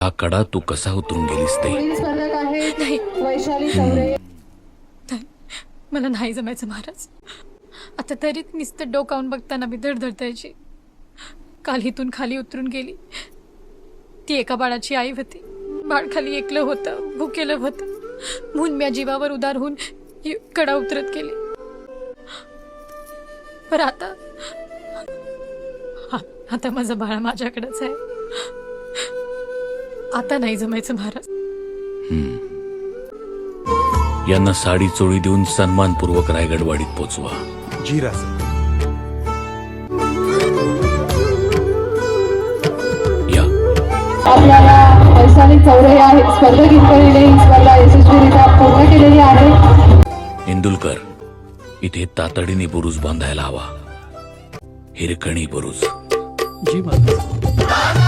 हा कडा तू कसा उतरून गेलीस ते नाही नाही, मला नाही जमायचं महाराज. आता तरी नुसतं डोकावून बघताना मी धडधडतायची. काल इथून खाली उतरून गेली. ती एका बाळाची आई होती. बाळ खाली एकलं होतं, भुकेलं होतं म्हणून मी जीवावर उदार होऊन ही कडा उतरत गेली. पर आता माझं बाळ माझ्याकडेच आहे. आता नाही जमायचं महाराज. यांना साडी चोळी देऊन सन्मानपूर्वक रायगडवाडीत पोचवा. जी राज. या आपल्याला वैशाली चौरे आहे स्पर्धक इतकरीने ही स्पर्धा यशस्वीरित्या पूर्ण केलेली आहे. इंदुलकर, इथे तातडीने बुरुज बांधायला हवा. हिरकणी बुरुज. जी महाराज.